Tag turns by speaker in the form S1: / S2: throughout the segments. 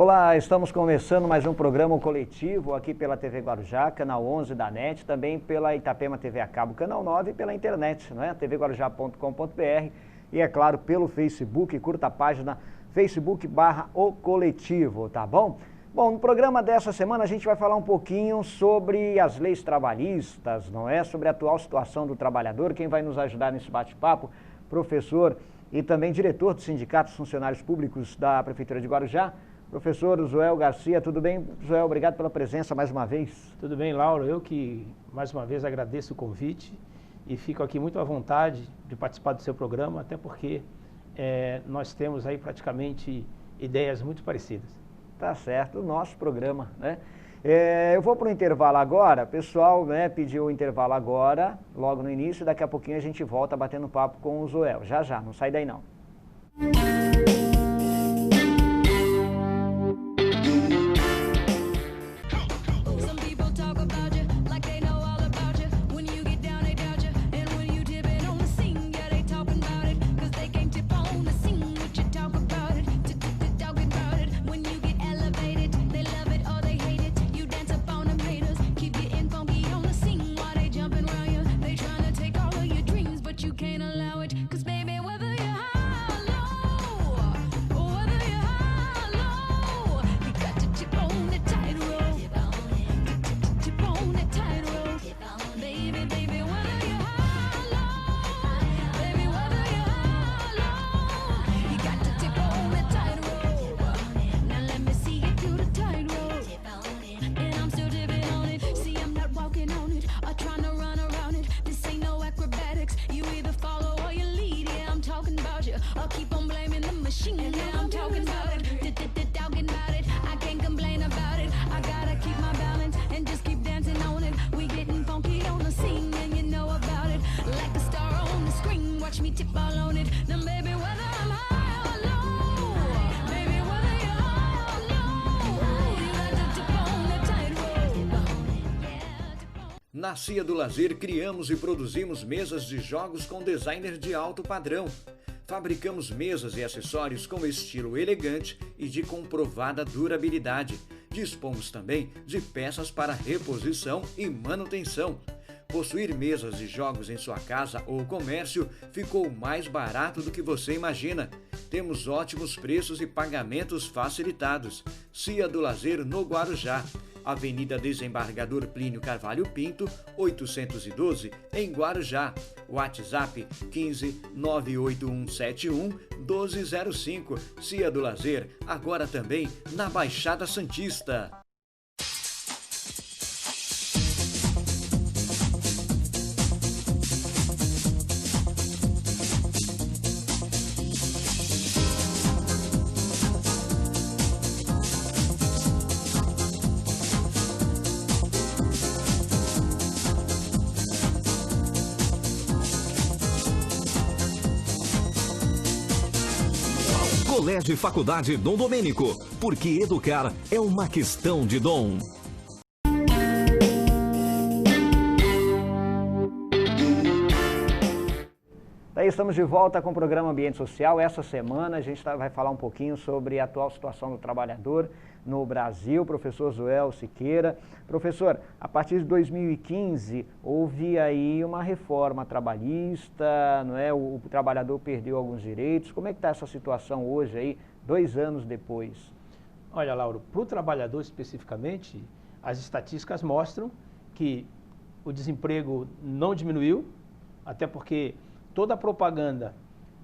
S1: Olá, estamos começando mais um programa coletivo aqui pela TV Guarujá, canal 11 da NET, também pela Itapema TV a cabo, canal 9 e pela internet, não é? tvguarujá.com.br e, é claro, pelo Facebook, curta a página Facebook/O Coletivo, tá bom? Bom, no programa dessa semana a gente vai falar um pouquinho sobre as leis trabalhistas, não é? Sobre a atual situação do trabalhador. Quem vai nos ajudar nesse bate-papo, professor e também diretor do Sindicato dos Funcionários Públicos da Prefeitura de Guarujá, professor Joel Garcia. Tudo bem, Joel? Obrigado pela presença mais uma vez.
S2: Tudo bem, Lauro. Eu que mais uma vez agradeço o convite e fico aqui muito à vontade de participar do seu programa, até porque nós temos aí praticamente ideias muito parecidas.
S1: Tá certo, o nosso programa, né? Eu vou para o intervalo agora, pessoal, né, pediu o intervalo agora, logo no início, daqui a pouquinho a gente volta batendo papo com o Joel. Já, não sai daí não.
S3: Na Cia do Lazer, criamos e produzimos mesas de jogos com designer de alto padrão. Fabricamos mesas e acessórios com estilo elegante e de comprovada durabilidade. Dispomos também de peças para reposição e manutenção. Possuir mesas de jogos em sua casa ou comércio ficou mais barato do que você imagina. Temos ótimos preços e pagamentos facilitados. Cia do Lazer no Guarujá. Avenida Desembargador Plínio Carvalho Pinto, 812, em Guarujá. WhatsApp 15 98171 1205. Cia do Lazer, agora também na Baixada Santista.
S4: Colégio e Faculdade Dom Domênico, porque educar é uma questão de dom.
S1: Daí estamos de volta com o programa Ambiente Social. Essa semana a gente vai falar um pouquinho sobre a atual situação do trabalhador no Brasil. Professor Joel Siqueira. Professor, a partir de 2015 houve aí uma reforma trabalhista, não é? O trabalhador perdeu alguns direitos. Como é que está essa situação hoje aí, 2 anos depois?
S2: Olha, Lauro, para o trabalhador especificamente, as estatísticas mostram que o desemprego não diminuiu, até porque toda a propaganda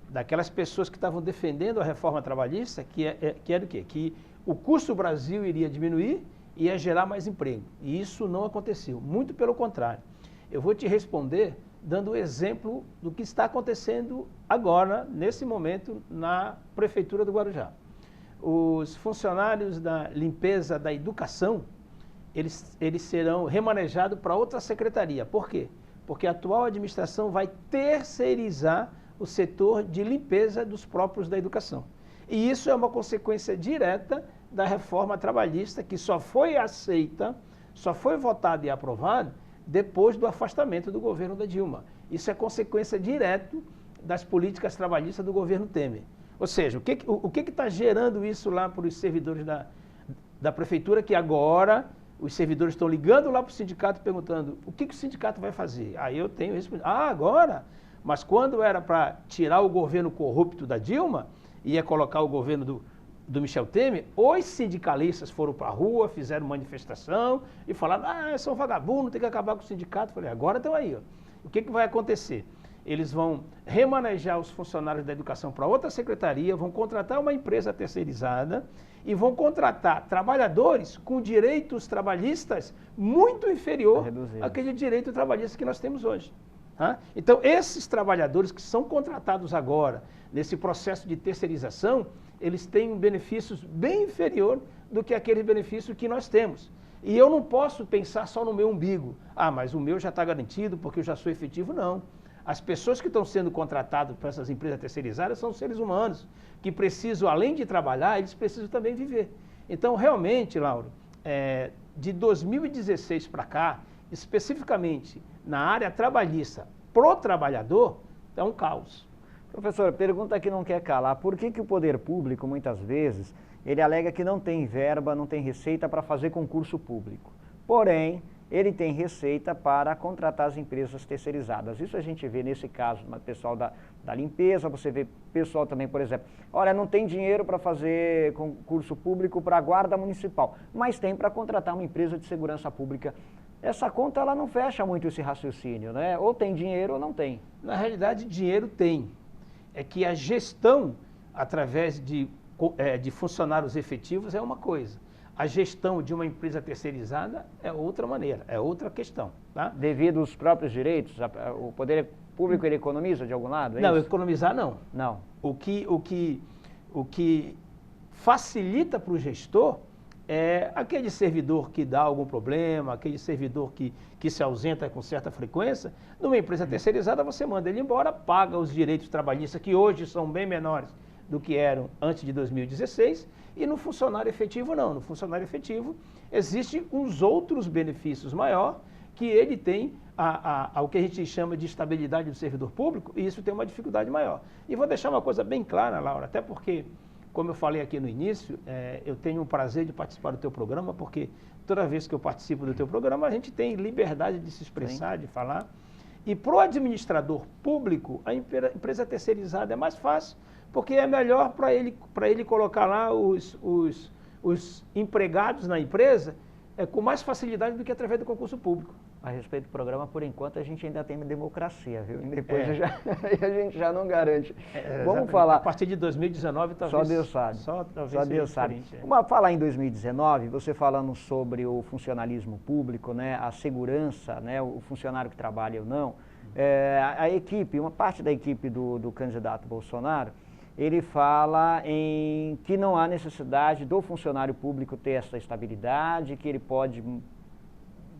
S2: daquelas pessoas que estavam defendendo a reforma trabalhista, que era o quê? Que o custo do Brasil iria diminuir e ia gerar mais emprego. E isso não aconteceu, muito pelo contrário. Eu vou te responder dando o exemplo do que está acontecendo agora, nesse momento, na Prefeitura do Guarujá. Os funcionários da limpeza da educação, eles serão remanejados para outra secretaria. Por quê? Porque a atual administração vai terceirizar o setor de limpeza dos próprios da educação. E isso é uma consequência direta da reforma trabalhista que só foi aceita, só foi votada e aprovada depois do afastamento do governo da Dilma. Isso é consequência direta das políticas trabalhistas do governo Temer. Ou seja, o que está gerando isso lá para os servidores da prefeitura que agora os servidores estão ligando lá para o sindicato perguntando o que o sindicato vai fazer. Aí eu tenho respondido, agora? Mas quando era para tirar o governo corrupto da Dilma, ia colocar o governo do Michel Temer, os sindicalistas foram para a rua, fizeram manifestação e falaram, são vagabundos, tem que acabar com o sindicato. Eu falei, agora estão aí. Ó. O que vai acontecer? Eles vão remanejar os funcionários da educação para outra secretaria, vão contratar uma empresa terceirizada e vão contratar trabalhadores com direitos trabalhistas muito inferior àquele direito trabalhista que nós temos hoje. Tá? Então, esses trabalhadores que são contratados agora, nesse processo de terceirização, eles têm benefícios bem inferior do que aquele benefício que nós temos. E eu não posso pensar só no meu umbigo. Mas o meu já está garantido porque eu já sou efetivo. Não. As pessoas que estão sendo contratadas para essas empresas terceirizadas são seres humanos, que precisam, além de trabalhar, eles precisam também viver. Então, realmente, Lauro, de 2016 para cá, especificamente na área trabalhista, pro trabalhador, é um caos.
S1: Professor, pergunta que não quer calar. Por que o poder público, muitas vezes, ele alega que não tem verba, não tem receita para fazer concurso público? Porém, ele tem receita para contratar as empresas terceirizadas. Isso a gente vê nesse caso, no pessoal da limpeza, você vê pessoal também, por exemplo, olha, não tem dinheiro para fazer concurso público para a guarda municipal, mas tem para contratar uma empresa de segurança pública. Essa conta, ela não fecha muito esse raciocínio, né? Ou tem dinheiro ou não tem.
S2: Na realidade, dinheiro tem. É que a gestão, através de funcionários efetivos, é uma coisa. A gestão de uma empresa terceirizada é outra maneira, é outra questão. Tá?
S1: Devido aos próprios direitos, o poder público ele economiza de algum lado?
S2: Não, economizar não.
S1: Não.
S2: O que facilita para o gestor é aquele servidor que dá algum problema, aquele servidor que se ausenta com certa frequência. Numa empresa terceirizada, você manda ele embora, paga os direitos trabalhistas, que hoje são bem menores do que eram antes de 2016, e no funcionário efetivo não. No funcionário efetivo existem uns outros benefícios maior que ele tem o que a gente chama de estabilidade do servidor público, e isso tem uma dificuldade maior. E vou deixar uma coisa bem clara, Laura, até porque, como eu falei aqui no início, eu tenho o prazer de participar do teu programa, porque toda vez que eu participo do teu programa, a gente tem liberdade de se expressar, de falar. E para o administrador público, a empresa terceirizada é mais fácil, porque é melhor para ele colocar lá os empregados na empresa com mais facilidade do que através do concurso público.
S1: A respeito do programa, por enquanto, a gente ainda tem democracia, viu? E depois a gente já não garante. Vamos falar...
S2: A partir de 2019, talvez...
S1: Só Deus sabe.
S2: Só
S1: Deus sabe. Vamos falar em 2019, você falando sobre o funcionalismo público, né? A segurança, né? O funcionário que trabalha ou não. A equipe, uma parte da equipe do candidato Bolsonaro, ele fala em que não há necessidade do funcionário público ter essa estabilidade, que ele pode...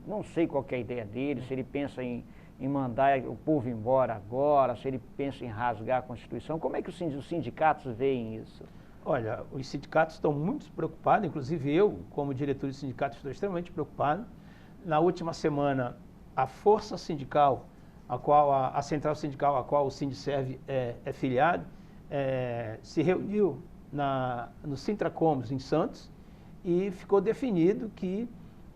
S1: Não sei qual que é a ideia dele, se ele pensa em mandar o povo embora agora, se ele pensa em rasgar a Constituição. Como é que os sindicatos veem isso?
S2: Olha, os sindicatos estão muito preocupados, inclusive eu, como diretor de sindicato, estou extremamente preocupado. Na última semana, a força sindical, a central sindical a qual o Sindiserve é filiado, se reuniu no Sintracomos, em Santos, e ficou definido que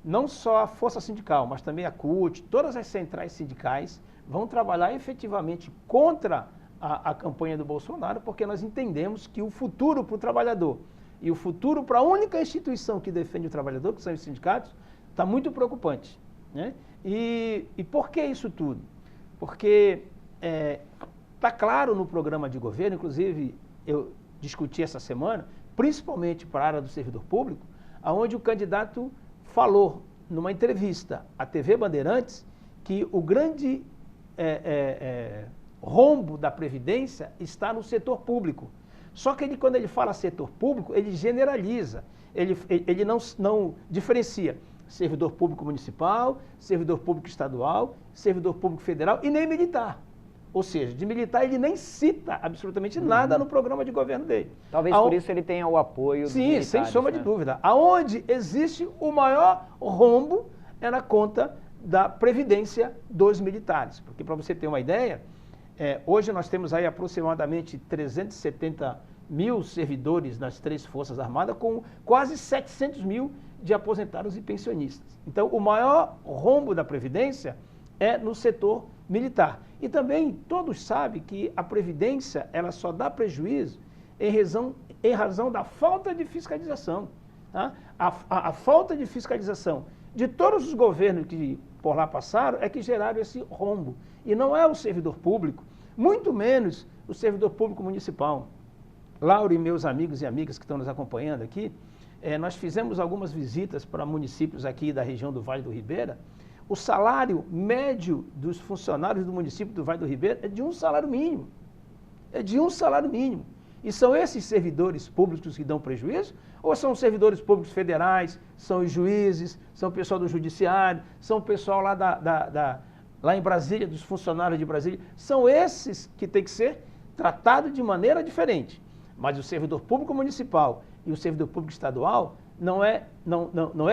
S2: não só a força sindical, mas também a CUT, todas as centrais sindicais vão trabalhar efetivamente contra a campanha do Bolsonaro, porque nós entendemos que o futuro para o trabalhador e o futuro para a única instituição que defende o trabalhador, que são os sindicatos, está muito preocupante. Né? E por que isso tudo? Porque está claro no programa de governo, inclusive eu discuti essa semana, principalmente para a área do servidor público, onde o candidato falou numa entrevista à TV Bandeirantes que o grande rombo da Previdência está no setor público. Só que quando ele fala setor público, ele generaliza, ele não diferencia servidor público municipal, servidor público estadual, servidor público federal e nem militar. Ou seja, de militar ele nem cita absolutamente nada no programa de governo dele.
S1: Talvez por isso ele tenha o apoio dos militares.
S2: Sim, sem sombra de dúvida. Aonde existe o maior rombo é na conta da Previdência dos militares. Porque, para você ter uma ideia, hoje nós temos aí aproximadamente 370 mil servidores nas 3 Forças Armadas, com quase 700 mil de aposentados e pensionistas. Então, o maior rombo da Previdência é no setor militar. E também todos sabem que a Previdência ela só dá prejuízo em razão da falta de fiscalização. Tá? A falta de fiscalização de todos os governos que por lá passaram é que geraram esse rombo. E não é o servidor público, muito menos o servidor público municipal. Lauro e meus amigos e amigas que estão nos acompanhando aqui, nós fizemos algumas visitas para municípios aqui da região do Vale do Ribeira. O salário médio dos funcionários do município do Vale do Ribeira é de um salário mínimo. É de um salário mínimo. E são esses servidores públicos que dão prejuízo? Ou são servidores públicos federais, são os juízes, são o pessoal do judiciário, são o pessoal lá, lá em Brasília, dos funcionários de Brasília? São esses que têm que ser tratados de maneira diferente. Mas o servidor público municipal e o servidor público estadual não é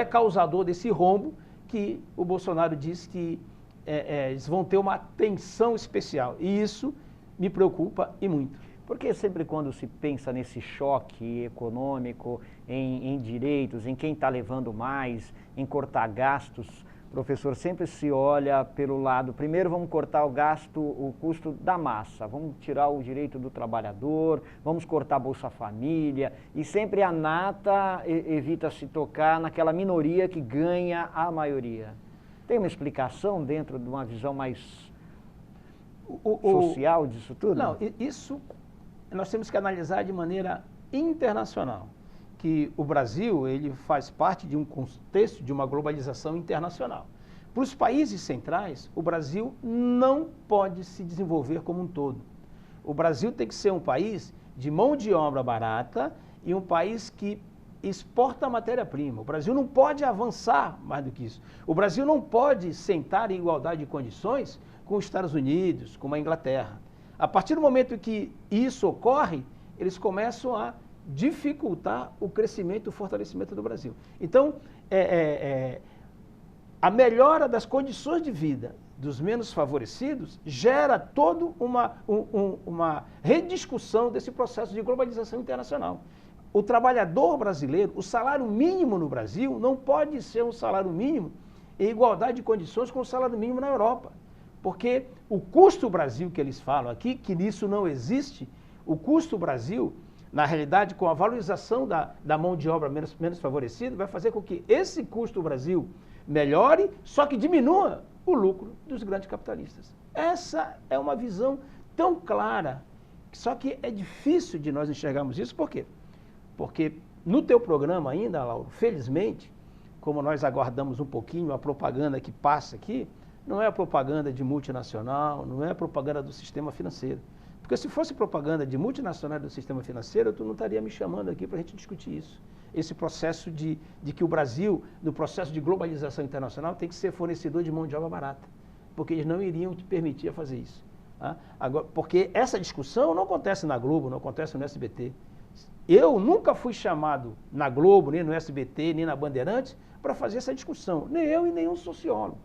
S2: causador desse rombo que o Bolsonaro diz que eles vão ter uma atenção especial. E isso me preocupa e muito.
S1: Porque sempre quando se pensa nesse choque econômico, em direitos, em quem está levando mais, em cortar gastos, professor, sempre se olha pelo lado, primeiro vamos cortar o custo da massa, vamos tirar o direito do trabalhador, vamos cortar a Bolsa Família, e sempre a nata evita se tocar naquela minoria que ganha a maioria. Tem uma explicação dentro de uma visão mais social disso tudo?
S2: Não, isso nós temos que analisar de maneira internacional, que o Brasil ele faz parte de um contexto de uma globalização internacional. Para os países centrais, o Brasil não pode se desenvolver como um todo. O Brasil tem que ser um país de mão de obra barata e um país que exporta matéria-prima. O Brasil não pode avançar mais do que isso. O Brasil não pode sentar em igualdade de condições com os Estados Unidos, com a Inglaterra. A partir do momento que isso ocorre, eles começam a dificultar o crescimento e o fortalecimento do Brasil. Então, a melhora das condições de vida dos menos favorecidos gera toda uma rediscussão desse processo de globalização internacional. O trabalhador brasileiro, o salário mínimo no Brasil não pode ser um salário mínimo em igualdade de condições com o salário mínimo na Europa. Porque o custo Brasil que eles falam aqui, que nisso não existe, o custo Brasil, na realidade, com a valorização da mão de obra menos favorecida, vai fazer com que esse custo Brasil melhore, só que diminua o lucro dos grandes capitalistas. Essa é uma visão tão clara, só que é difícil de nós enxergarmos isso. Por quê? Porque no teu programa ainda, Lauro, felizmente, como nós aguardamos um pouquinho a propaganda que passa aqui, não é a propaganda de multinacional, não é a propaganda do sistema financeiro. Porque se fosse propaganda de multinacional do sistema financeiro, tu não estaria me chamando aqui para a gente discutir isso. Esse processo de que o Brasil, no processo de globalização internacional, tem que ser fornecedor de mão de obra barata. Porque eles não iriam te permitir fazer isso. Tá? Agora, porque essa discussão não acontece na Globo, não acontece no SBT. Eu nunca fui chamado na Globo, nem no SBT, nem na Bandeirantes, para fazer essa discussão. Nem eu e nenhum sociólogo.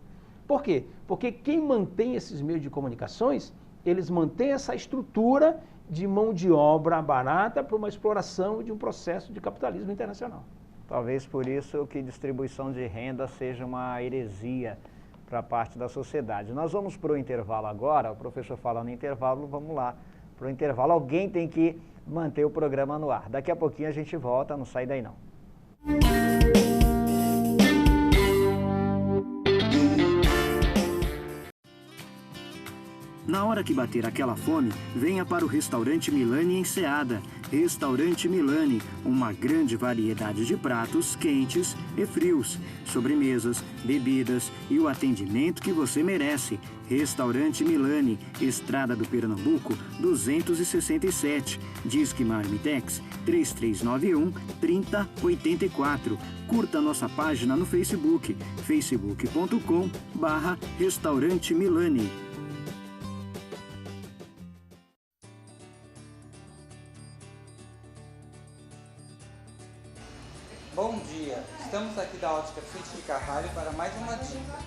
S2: Por quê? Porque quem mantém esses meios de comunicações, eles mantêm essa estrutura de mão de obra barata para uma exploração de um processo de capitalismo internacional.
S1: Talvez por isso que distribuição de renda seja uma heresia para parte da sociedade. Nós vamos para o intervalo agora, o professor falando em intervalo, vamos lá para o intervalo. Alguém tem que manter o programa no ar. Daqui a pouquinho a gente volta, não sai daí não.
S3: Na hora que bater aquela fome, venha para o Restaurante Milani em Ceada. Restaurante Milani, uma grande variedade de pratos quentes e frios, sobremesas, bebidas e o atendimento que você merece. Restaurante Milani, Estrada do Pernambuco, 267. Disque Marmitex 3391-3084. Curta nossa página no Facebook, facebook.com/Restaurante Milani.
S5: Bom dia, estamos aqui da Ótica Fitch de Carvalho para mais uma dica.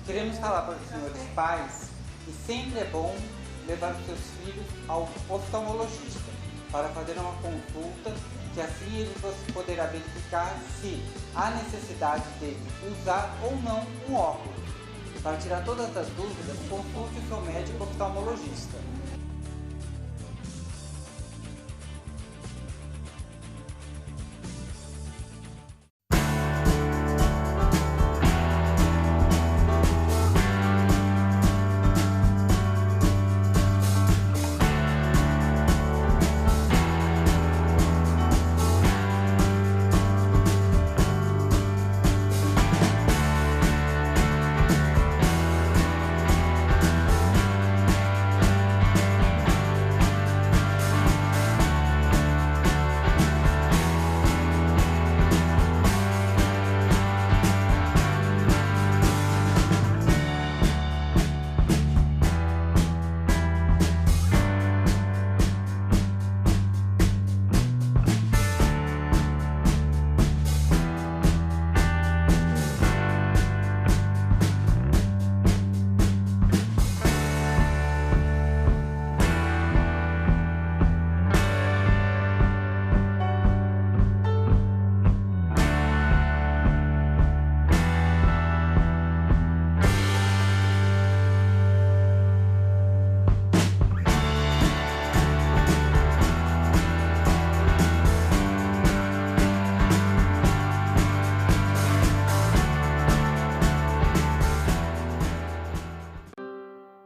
S5: Queremos falar para os senhores pais que sempre é bom levar os seus filhos ao oftalmologista. para fazer uma consulta, que assim ele poderá verificar se há necessidade dele usar ou não um óculos. Para tirar todas as dúvidas, consulte o seu médico oftalmologista.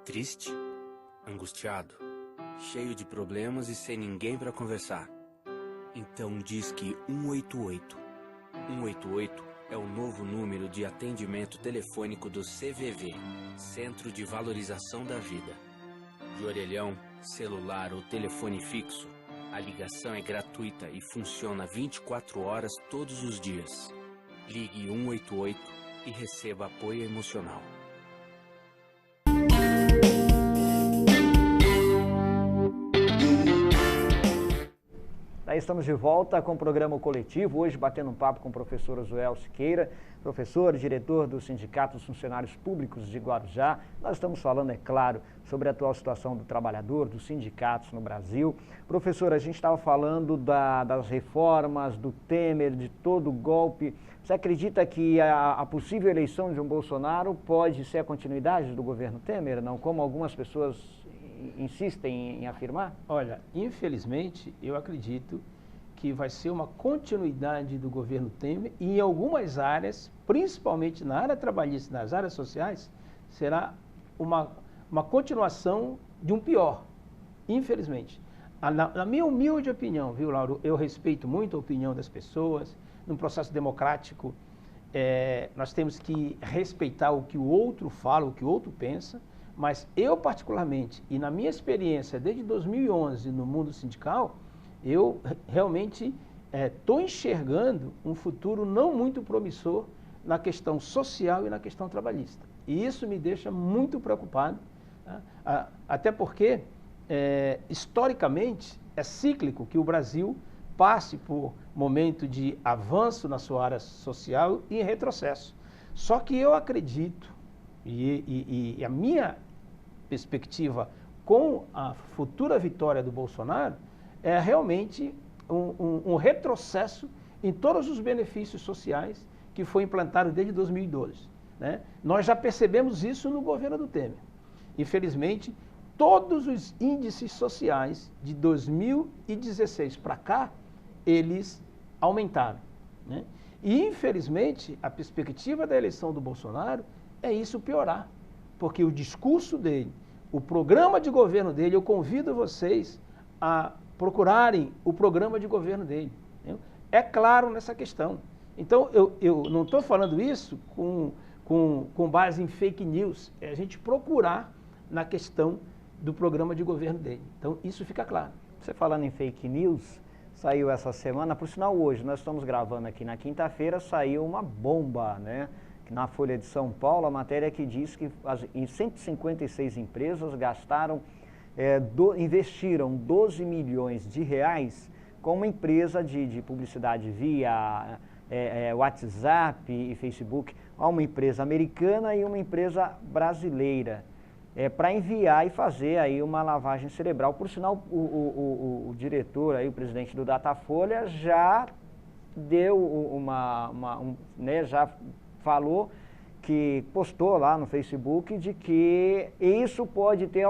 S6: Triste, angustiado, cheio de problemas e sem ninguém para conversar. Então disque 188. 188 é o novo número de atendimento telefônico do CVV, Centro de Valorização da Vida. De orelhão, celular ou telefone fixo, a ligação é gratuita e funciona 24 horas todos os dias. Ligue 188 e receba apoio emocional.
S1: Daí estamos de volta com o programa Coletivo, hoje batendo um papo com o professor Ozuel Siqueira, professor e diretor do Sindicato dos Funcionários Públicos de Guarujá. Nós estamos falando, é claro, sobre a atual situação do trabalhador, dos sindicatos no Brasil. Professor, a gente estava falando das reformas, do Temer, de todo o golpe. Você acredita que a possível eleição de um Bolsonaro pode ser a continuidade do governo Temer, não? Como algumas pessoas insistem em afirmar?
S2: Olha, infelizmente, eu acredito que vai ser uma continuidade do governo Temer e em algumas áreas, principalmente na área trabalhista e nas áreas sociais, será uma continuação de um pior, infelizmente. Na minha humilde opinião, viu, Lauro, eu respeito muito a opinião das pessoas. Num processo democrático, nós temos que respeitar o que o outro fala, o que o outro pensa, mas eu particularmente, e na minha experiência desde 2011 no mundo sindical, eu realmente estou enxergando um futuro não muito promissor na questão social e na questão trabalhista. E isso me deixa muito preocupado, tá? Até porque, historicamente, é cíclico que o Brasil passe por momento de avanço na sua área social e em retrocesso. Só que eu acredito, e a minha perspectiva com a futura vitória do Bolsonaro é realmente um retrocesso em todos os benefícios sociais que foi implantado desde 2012. Né? Nós já percebemos isso no governo do Temer. Infelizmente, todos os índices sociais de 2016 para cá, eles aumentaram. Né? E, infelizmente, a perspectiva da eleição do Bolsonaro é isso piorar, porque o discurso dele, o programa de governo dele, eu convido vocês a procurarem o programa de governo dele. Entendeu? É claro nessa questão. Então, eu não estou falando isso com base em fake news, é a gente procurar na questão do programa de governo dele. Então, isso fica claro.
S1: Você falando em fake news, saiu essa semana, por sinal hoje, nós estamos gravando aqui na quinta-feira, saiu uma bomba, né? Na Folha de São Paulo, a matéria que diz que em 156 empresas investiram 12 milhões de reais com uma empresa de publicidade via WhatsApp e Facebook, uma empresa americana e uma empresa brasileira. para enviar e fazer aí uma lavagem cerebral. Por sinal, o diretor, aí, o presidente do Datafolha, já deu já falou, que postou lá no Facebook, de que isso pode ter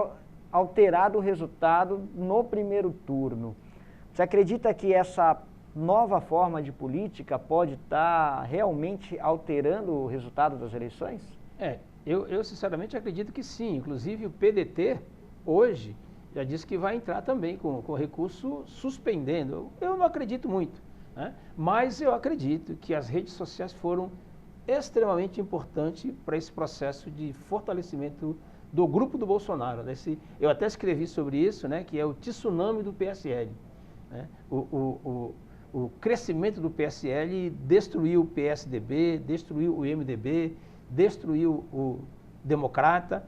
S1: alterado o resultado no primeiro turno. Você acredita que essa nova forma de política pode estar realmente alterando o resultado das eleições?
S2: Eu sinceramente acredito que sim. Inclusive o PDT hoje já disse que vai entrar também com recurso suspendendo. Eu não acredito muito, né? Mas eu acredito que as redes sociais foram extremamente importantes para esse processo de fortalecimento do grupo do Bolsonaro. Eu até escrevi sobre isso, né, que é o tsunami do PSL. Né? O crescimento do PSL destruiu o PSDB, destruiu o MDB, destruiu o Democrata.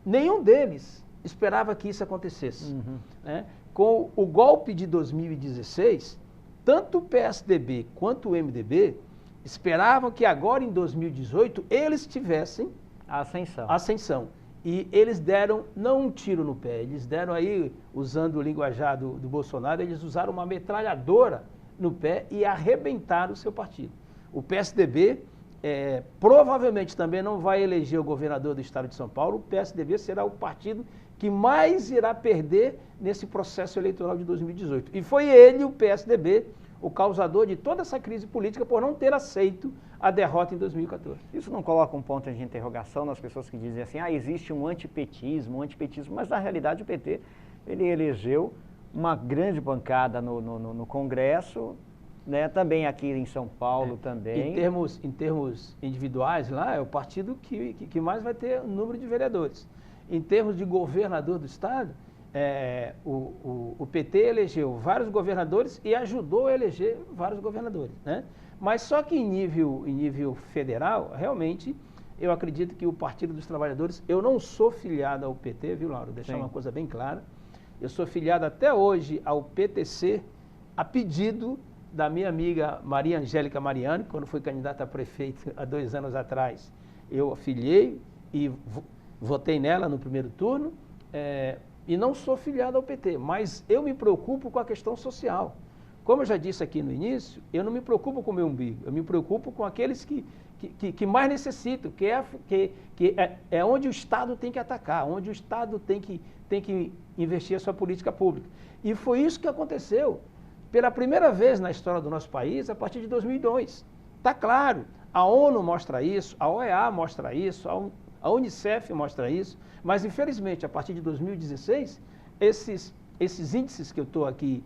S2: Nenhum deles esperava que isso acontecesse. Né? Com o golpe de 2016, tanto o PSDB quanto o MDB esperavam que agora em 2018 eles tivessem
S1: a
S2: ascensão. E eles deram não um tiro no pé, eles deram aí, usando o linguajar do Bolsonaro, eles usaram uma metralhadora no pé e arrebentaram o seu partido. O PSDB provavelmente também não vai eleger o governador do estado de São Paulo. O PSDB será o partido que mais irá perder nesse processo eleitoral de 2018. E foi ele, o PSDB, o causador de toda essa crise política por não ter aceito a derrota em 2014.
S1: Isso não coloca um ponto de interrogação nas pessoas que dizem assim, existe um antipetismo, mas na realidade o PT, ele elegeu uma grande bancada no Congresso, né, também aqui em São Paulo também.
S2: Em termos individuais, lá é o partido que mais vai ter número de vereadores. Em termos de governador do estado, o PT elegeu vários governadores e ajudou a eleger vários governadores, né? Mas só que em nível federal, realmente, eu acredito que o Partido dos Trabalhadores, eu não sou filiado ao PT, viu, Lauro? Deixar uma coisa bem clara. Eu sou filiado até hoje ao PTC, a pedido da minha amiga Maria Angélica Mariani, quando foi candidata a prefeito há 2 anos atrás. Eu afiliei e votei nela no primeiro turno, e não sou filiado ao PT, mas eu me preocupo com a questão social. Como eu já disse aqui no início, eu não me preocupo com o meu umbigo, eu me preocupo com aqueles que mais necessitam, que é onde o Estado tem que atacar, onde o Estado tem que investir a sua política pública. E foi isso que aconteceu pela primeira vez na história do nosso país a partir de 2002. Está claro, a ONU mostra isso, a OEA mostra isso, a Unicef mostra isso, mas infelizmente a partir de 2016, esses índices que eu estou aqui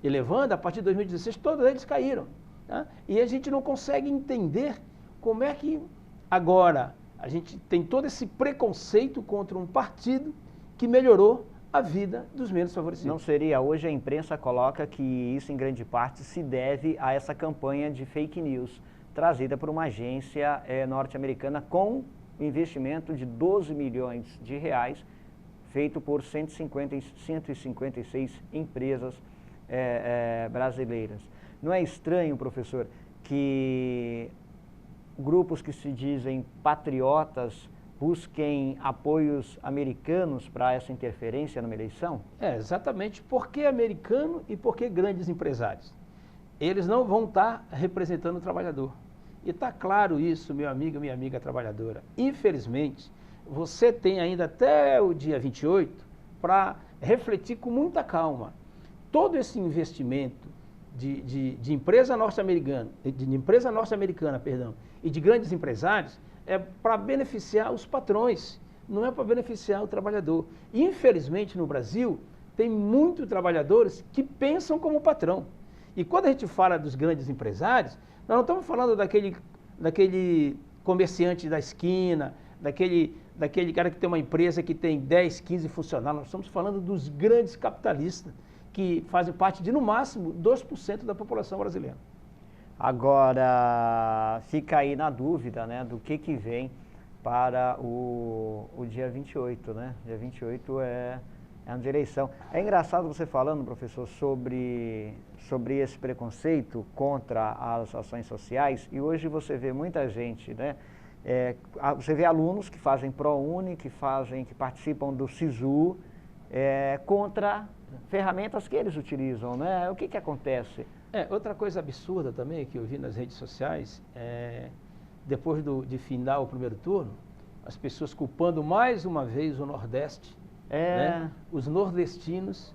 S2: elevando, a partir de 2016, todos eles caíram. Tá? E a gente não consegue entender como é que agora a gente tem todo esse preconceito contra um partido que melhorou a vida dos menos favorecidos.
S1: Não seria, hoje a imprensa coloca que isso em grande parte se deve a essa campanha de fake news trazida por uma agência norte-americana com investimento de 12 milhões de reais, feito por 156 empresas brasileiras. Não é estranho, professor, que grupos que se dizem patriotas busquem apoios americanos para essa interferência numa eleição?
S2: Exatamente. Por que americano e por que grandes empresários? Eles não vão estar representando o trabalhador. E está claro isso, meu amigo e minha amiga trabalhadora. Infelizmente, você tem ainda até o dia 28 para refletir com muita calma. Todo esse investimento de empresa norte-americana, e de grandes empresários, é para beneficiar os patrões, não é para beneficiar o trabalhador. Infelizmente, no Brasil, tem muitos trabalhadores que pensam como patrão. E quando a gente fala dos grandes empresários, nós não estamos falando daquele comerciante da esquina, daquele cara que tem uma empresa que tem 10, 15 funcionários. Nós estamos falando dos grandes capitalistas, que fazem parte de, no máximo, 2% da população brasileira.
S1: Agora, fica aí na dúvida, né, do que vem para o dia 28, né? Dia 28 é ano de eleição. É engraçado você falando, professor, sobre esse preconceito contra as ações sociais, e hoje você vê muita gente, né, Você vê alunos que fazem ProUni, que participam do SISU, contra ferramentas que eles utilizam, né? O que acontece?
S2: Outra coisa absurda também que eu vi nas redes sociais, depois de findar o primeiro turno, as pessoas culpando mais uma vez o Nordeste, né? Os nordestinos,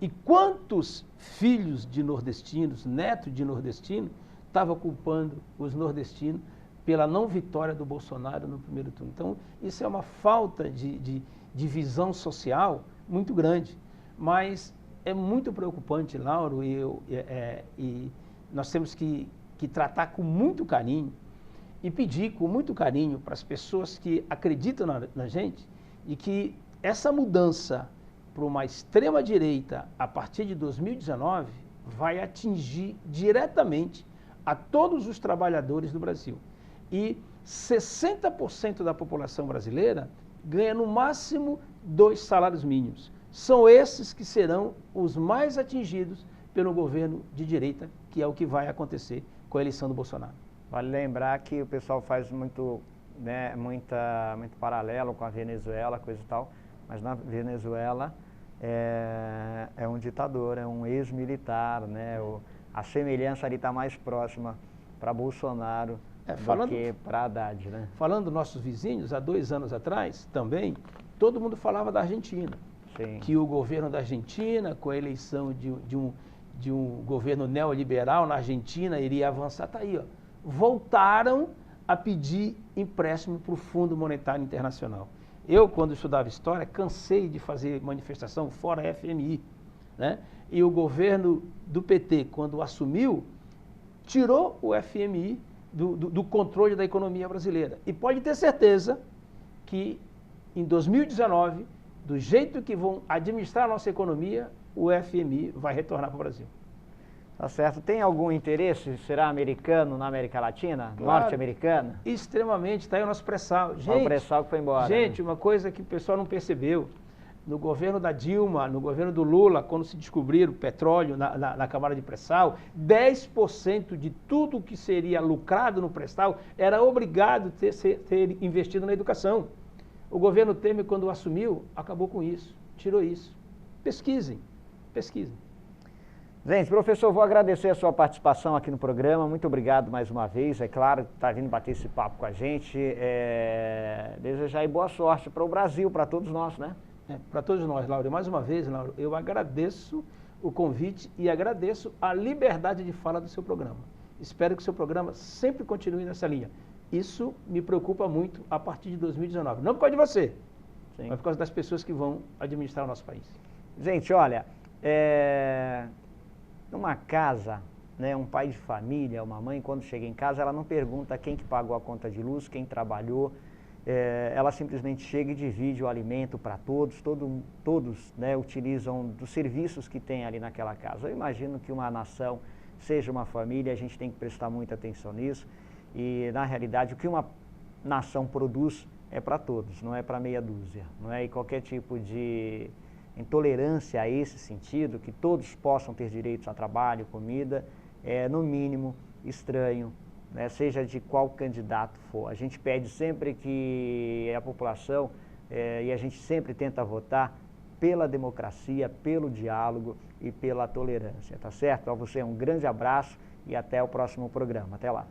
S2: e quantos filhos de nordestinos, netos de nordestino, estavam culpando os nordestinos pela não vitória do Bolsonaro no primeiro turno. Então, isso é uma falta de visão social muito grande. Mas é muito preocupante, Lauro, e nós temos que tratar com muito carinho e pedir com muito carinho para as pessoas que acreditam na gente e que essa mudança para uma extrema-direita a partir de 2019 vai atingir diretamente a todos os trabalhadores do Brasil. E 60% da população brasileira ganha no máximo 2 salários mínimos. São esses que serão os mais atingidos pelo governo de direita, que é o que vai acontecer com a eleição do Bolsonaro.
S1: Vale lembrar que o pessoal faz muito paralelo com a Venezuela, coisa e tal, mas na Venezuela é um ditador, é um ex-militar, né? A semelhança ali está mais próxima para Bolsonaro do que para Haddad, né?
S2: Falando dos nossos vizinhos, há 2 anos atrás, também, todo mundo falava da Argentina.
S1: Sim.
S2: Que o governo da Argentina, com a eleição de um governo neoliberal na Argentina, iria avançar. Está aí, ó. Voltaram a pedir empréstimo para o Fundo Monetário Internacional. Eu, quando estudava História, cansei de fazer manifestação fora FMI, né? E o governo do PT, quando assumiu, tirou o FMI do controle da economia brasileira. E pode ter certeza que em 2019, do jeito que vão administrar a nossa economia, o FMI vai retornar para o Brasil.
S1: Tá certo. Tem algum interesse? Será americano na América Latina?
S2: Claro.
S1: Norte-americano?
S2: Extremamente. Está aí o nosso pré-sal.
S1: O pré-sal que foi embora.
S2: Gente, uma coisa que o pessoal não percebeu. No governo da Dilma, no governo do Lula, quando se descobriram petróleo na Câmara de Pré-sal, 10% de tudo que seria lucrado no pré-sal era obrigado a ter investido na educação. O governo Temer, quando assumiu, acabou com isso, tirou isso. Pesquisem.
S1: Gente, professor, vou agradecer a sua participação aqui no programa. Muito obrigado mais uma vez. É claro, está vindo bater esse papo com a gente. Desejar aí boa sorte para o Brasil, para todos nós, né?
S2: Para todos nós, Lauro. E mais uma vez, Lauro, eu agradeço o convite e agradeço a liberdade de fala do seu programa. Espero que o seu programa sempre continue nessa linha. Isso me preocupa muito a partir de 2019. Não por causa de você, sim, mas por causa das pessoas que vão administrar o nosso país.
S1: Gente, olha, numa casa, né, um pai de família, uma mãe, quando chega em casa, ela não pergunta quem que pagou a conta de luz, quem trabalhou, ela simplesmente chega e divide o alimento para todos, todos, né, utilizam dos serviços que tem ali naquela casa. Eu imagino que uma nação seja uma família, a gente tem que prestar muita atenção nisso. E, na realidade, o que uma nação produz é para todos, não é para meia dúzia. Não é? E qualquer tipo de intolerância a esse sentido, que todos possam ter direitos a trabalho, comida, é, no mínimo, estranho, né? Seja de qual candidato for. A gente pede sempre que a população, e a gente sempre tenta votar pela democracia, pelo diálogo e pela tolerância, tá certo? Para você um grande abraço e até o próximo programa. Até lá.